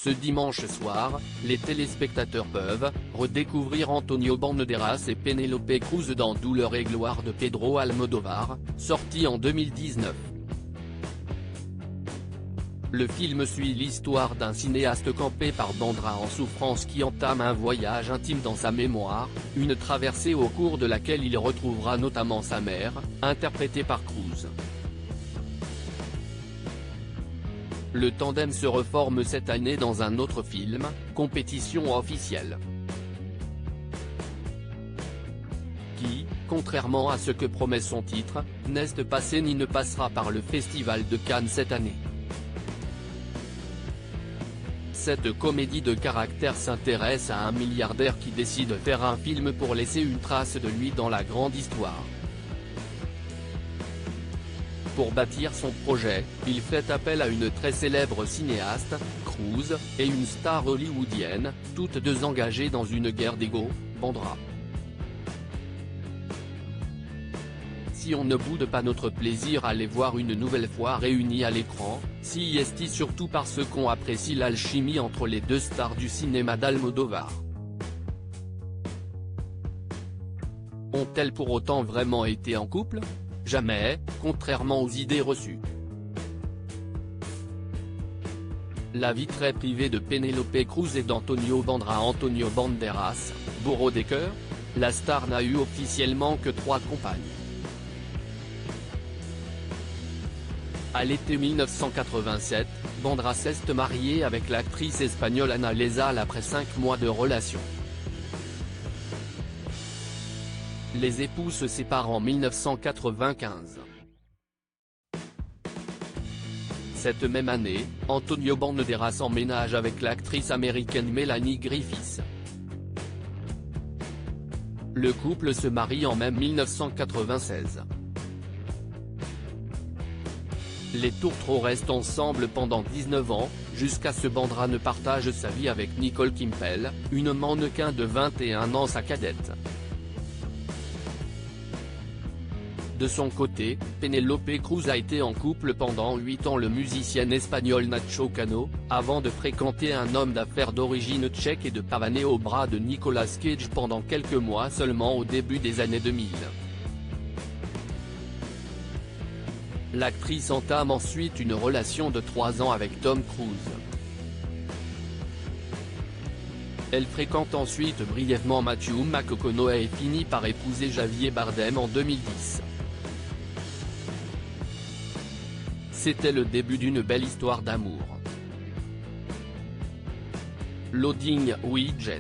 Ce dimanche soir, les téléspectateurs peuvent redécouvrir Antonio Banderas et Penélope Cruz dans Douleur et gloire de Pedro Almodóvar, sorti en 2019. Le film suit l'histoire d'un cinéaste campé par Bandera en souffrance qui entame un voyage intime dans sa mémoire, une traversée au cours de laquelle il retrouvera notamment sa mère, interprétée par Cruz. Le tandem se reforme cette année dans un autre film, Compétition officielle, qui, contrairement à ce que promet son titre, n'est passé ni ne passera par le Festival de Cannes cette année. Cette comédie de caractère s'intéresse à un milliardaire qui décide de faire un film pour laisser une trace de lui dans la grande histoire. Pour bâtir son projet, il fait appel à une très célèbre cinéaste, Cruz, et une star hollywoodienne, toutes deux engagées dans une guerre d'ego, Bandera. Si on ne boude pas notre plaisir à les voir une nouvelle fois réunis à l'écran, si est surtout parce qu'on apprécie l'alchimie entre les deux stars du cinéma d'Almodóvar. Ont-elles pour autant vraiment été en couple ? Jamais, contrairement aux idées reçues. La vie très privée de Penélope Cruz et d'Antonio Banderas, bourreau des cœurs, la star n'a eu officiellement que 3 compagnes. À l'été 1987, Banderas est marié avec l'actrice espagnole Ana Lezal après 5 mois de relation. Les époux se séparent en 1995. Cette même année, Antonio Banderas emménage avec l'actrice américaine Melanie Griffith. Le couple se marie en mai 1996. Les tourtereaux restent ensemble pendant 19 ans, jusqu'à ce que Bandera ne partage sa vie avec Nicole Kimpel, une mannequin de 21 ans sa cadette. De son côté, Penélope Cruz a été en couple pendant 8 ans le musicien espagnol Nacho Cano, avant de fréquenter un homme d'affaires d'origine tchèque et de pavaner au bras de Nicolas Cage pendant quelques mois seulement au début des années 2000. L'actrice entame ensuite une relation de 3 ans avec Tom Cruise. Elle fréquente ensuite brièvement Matthew McConaughey et finit par épouser Javier Bardem en 2010. C'était le début d'une belle histoire d'amour. Loading Widget.